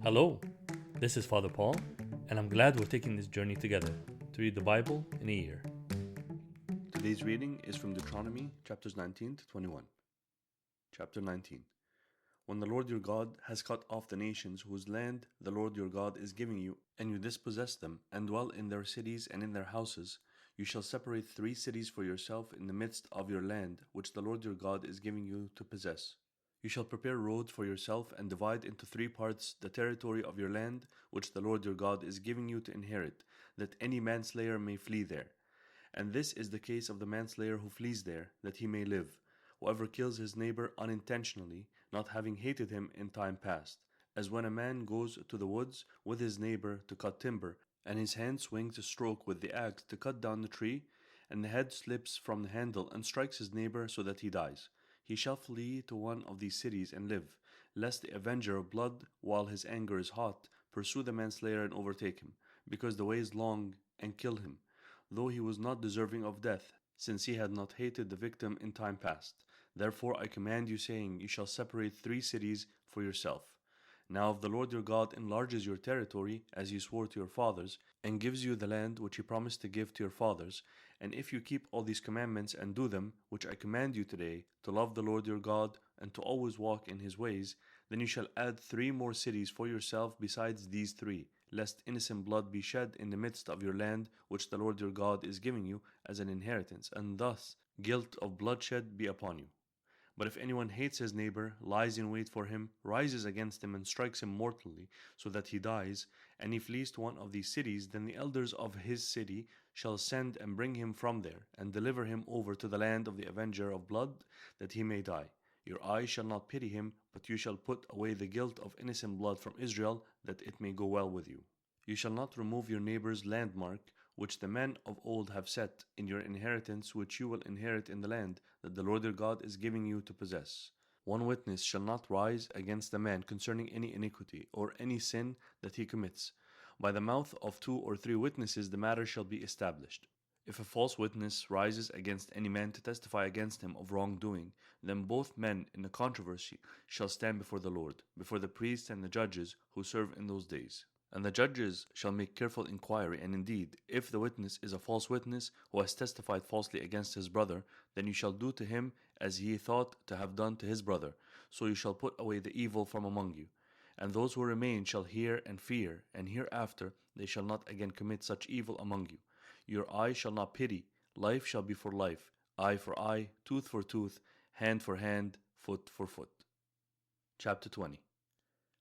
Hello, this is Father Paul, and I'm glad we're taking this journey together to read the Bible in a year. Today's reading is from Deuteronomy chapters 19 to 21. Chapter 19. When the Lord your God has cut off the nations whose land the Lord your God is giving you, and you dispossess them, and dwell in their cities and in their houses, you shall separate 3 cities for yourself in the midst of your land, which the Lord your God is giving you to possess. You shall prepare roads for yourself and divide into 3 parts the territory of your land, which the Lord your God is giving you to inherit, that any manslayer may flee there. And this is the case of the manslayer who flees there, that he may live. Whoever kills his neighbor unintentionally, not having hated him in time past, as when a man goes to the woods with his neighbor to cut timber, and his hand swings a stroke with the axe to cut down the tree, and the head slips from the handle and strikes his neighbor so that he dies. He shall flee to one of these cities and live, lest the avenger of blood, while his anger is hot, pursue the manslayer and overtake him, because the way is long, and kill him, though he was not deserving of death, since he had not hated the victim in time past. Therefore I command you, saying, you shall separate 3 cities for yourself. Now if the Lord your God enlarges your territory, as he swore to your fathers, and gives you the land which he promised to give to your fathers, and if you keep all these commandments and do them, which I command you today, to love the Lord your God, and to always walk in his ways, then you shall add 3 more cities for yourself besides these 3, lest innocent blood be shed in the midst of your land, which the Lord your God is giving you as an inheritance, and thus guilt of bloodshed be upon you. But if anyone hates his neighbor, lies in wait for him, rises against him, and strikes him mortally, so that he dies, and he flees to one of these cities, then the elders of his city shall send and bring him from there, and deliver him over to the land of the avenger of blood, that he may die. Your eye shall not pity him, but you shall put away the guilt of innocent blood from Israel, that it may go well with you. You shall not remove your neighbor's landmark, which the men of old have set, in your inheritance which you will inherit in the land that the Lord your God is giving you to possess. One witness shall not rise against a man concerning any iniquity or any sin that he commits. By the mouth of 2 or 3 witnesses the matter shall be established. If a false witness rises against any man to testify against him of wrongdoing, then both men in the controversy shall stand before the Lord, before the priests and the judges who serve in those days. And the judges shall make careful inquiry, and indeed, if the witness is a false witness who has testified falsely against his brother, then you shall do to him as he thought to have done to his brother, so you shall put away the evil from among you. And those who remain shall hear and fear, and hereafter they shall not again commit such evil among you. Your eye shall not pity, life shall be for life, eye for eye, tooth for tooth, hand for hand, foot for foot. Chapter 20.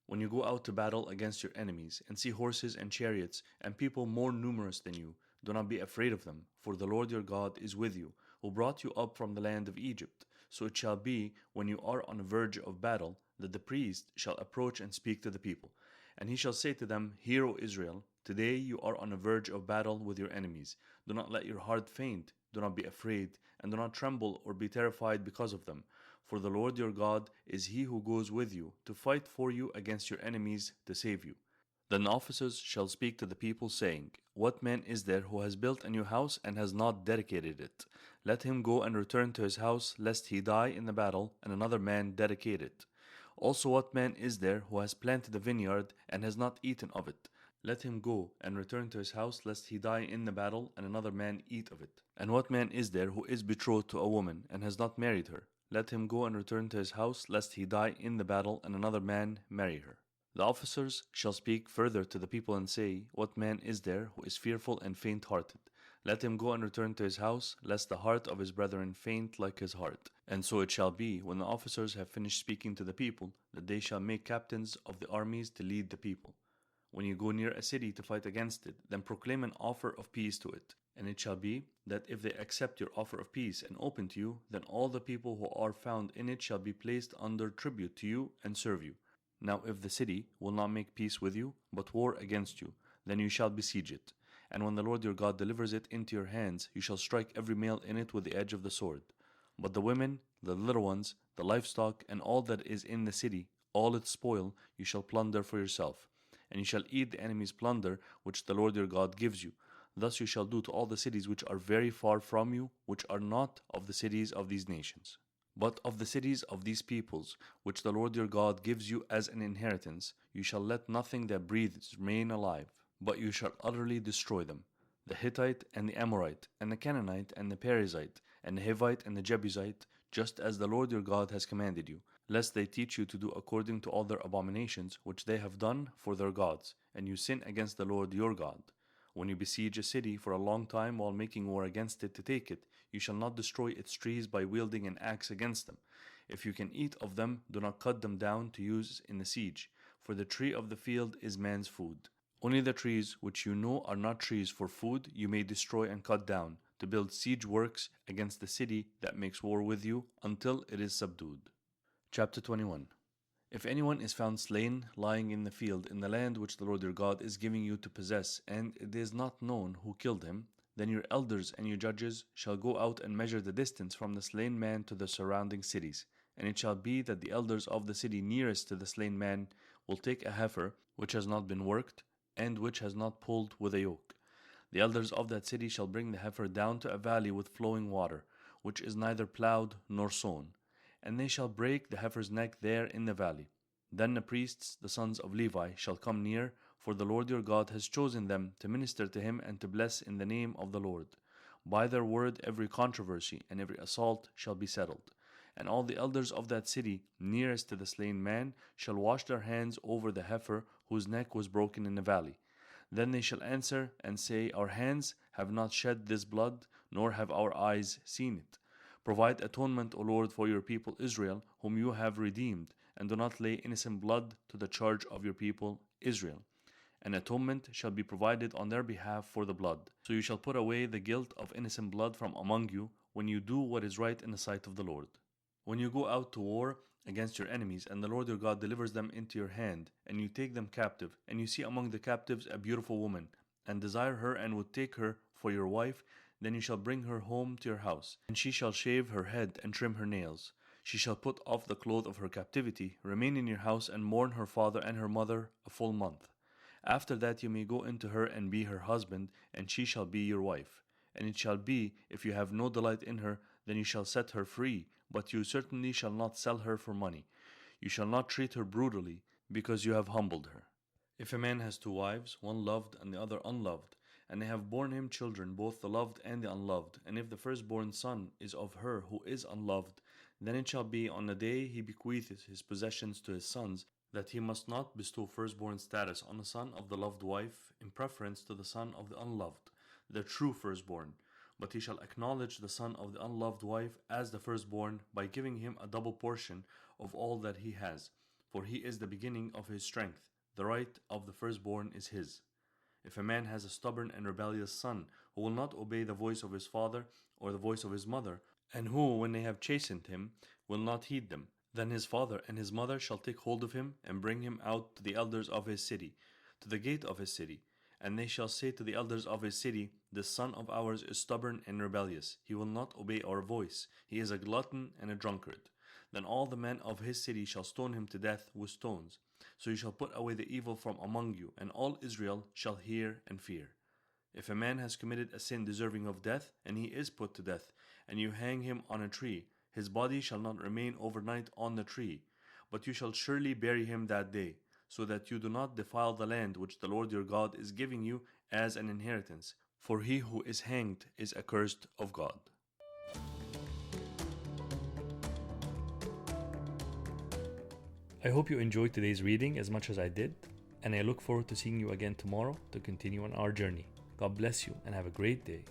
When you go out to battle against your enemies, and see horses and chariots, and people more numerous than you, do not be afraid of them, for the Lord your God is with you, who brought you up from the land of Egypt. So it shall be, when you are on the verge of battle, that the priest shall approach and speak to the people. And he shall say to them, Hear, O Israel, today you are on the verge of battle with your enemies. Do not let your heart faint, do not be afraid, and do not tremble or be terrified because of them. For the Lord your God is he who goes with you to fight for you against your enemies to save you. Then the officers shall speak to the people, saying, What man is there who has built a new house and has not dedicated it? Let him go and return to his house, lest he die in the battle, and another man dedicate it. Also what man is there who has planted a vineyard and has not eaten of it? Let him go and return to his house, lest he die in the battle, and another man eat of it. And what man is there who is betrothed to a woman and has not married her? Let him go and return to his house, lest he die in the battle, and another man marry her. The officers shall speak further to the people and say, What man is there who is fearful and faint-hearted? Let him go and return to his house, lest the heart of his brethren faint like his heart. And so it shall be, when the officers have finished speaking to the people, that they shall make captains of the armies to lead the people. When you go near a city to fight against it, then proclaim an offer of peace to it. And it shall be, that if they accept your offer of peace and open to you, then all the people who are found in it shall be placed under tribute to you and serve you. Now if the city will not make peace with you, but war against you, then you shall besiege it. And when the Lord your God delivers it into your hands, you shall strike every male in it with the edge of the sword. But the women, the little ones, the livestock, and all that is in the city, all its spoil, you shall plunder for yourself. And you shall eat the enemy's plunder, which the Lord your God gives you. Thus you shall do to all the cities which are very far from you, which are not of the cities of these nations. But of the cities of these peoples, which the Lord your God gives you as an inheritance, you shall let nothing that breathes remain alive, but you shall utterly destroy them. The Hittite and the Amorite, and the Canaanite and the Perizzite, and the Hivite and the Jebusite, just as the Lord your God has commanded you, lest they teach you to do according to all their abominations which they have done for their gods, and you sin against the Lord your God. When you besiege a city for a long time while making war against it to take it, you shall not destroy its trees by wielding an axe against them. If you can eat of them, do not cut them down to use in the siege, for the tree of the field is man's food. Only the trees which you know are not trees for food you may destroy and cut down, to build siege works against the city that makes war with you, until it is subdued. Chapter 21. If anyone is found slain lying in the field in the land which the Lord your God is giving you to possess, and it is not known who killed him, then your elders and your judges shall go out and measure the distance from the slain man to the surrounding cities. And it shall be that the elders of the city nearest to the slain man will take a heifer which has not been worked, and which has not pulled with a yoke. The elders of that city shall bring the heifer down to a valley with flowing water, which is neither plowed nor sown, and they shall break the heifer's neck there in the valley. Then the priests, the sons of Levi, shall come near, for the Lord your God has chosen them to minister to him and to bless in the name of the Lord. By their word every controversy and every assault shall be settled. And all the elders of that city, nearest to the slain man, shall wash their hands over the heifer whose neck was broken in the valley. Then they shall answer and say, Our hands have not shed this blood, nor have our eyes seen it. Provide atonement, O Lord, for your people Israel, whom you have redeemed, and do not lay innocent blood to the charge of your people Israel. An atonement shall be provided on their behalf for the blood. So you shall put away the guilt of innocent blood from among you, when you do what is right in the sight of the Lord. When you go out to war against your enemies, and the Lord your God delivers them into your hand, and you take them captive, and you see among the captives a beautiful woman, and desire her and would take her for your wife, then you shall bring her home to your house, and she shall shave her head and trim her nails. She shall put off the cloth of her captivity, remain in your house, and mourn her father and her mother a full month. After that you may go into her and be her husband, and she shall be your wife. And it shall be, if you have no delight in her, then you shall set her free, but you certainly shall not sell her for money. You shall not treat her brutally, because you have humbled her. If a man has two wives, one loved and the other unloved, and they have borne him children, both the loved and the unloved, and if the firstborn son is of her who is unloved, then it shall be on the day he bequeaths his possessions to his sons, that he must not bestow firstborn status on the son of the loved wife in preference to the son of the unloved, the true firstborn, but he shall acknowledge the son of the unloved wife as the firstborn by giving him a double portion of all that he has, for he is the beginning of his strength. The right of the firstborn is his. If a man has a stubborn and rebellious son, who will not obey the voice of his father or the voice of his mother, and who, when they have chastened him, will not heed them, then his father and his mother shall take hold of him and bring him out to the elders of his city, to the gate of his city. And they shall say to the elders of his city, This son of ours is stubborn and rebellious. He will not obey our voice. He is a glutton and a drunkard. Then all the men of his city shall stone him to death with stones. So you shall put away the evil from among you, and all Israel shall hear and fear. If a man has committed a sin deserving of death, and he is put to death, and you hang him on a tree, his body shall not remain overnight on the tree, but you shall surely bury him that day, so that you do not defile the land which the Lord your God is giving you as an inheritance. For he who is hanged is accursed of God. I hope you enjoyed today's reading as much as I did, and I look forward to seeing you again tomorrow to continue on our journey. God bless you and have a great day.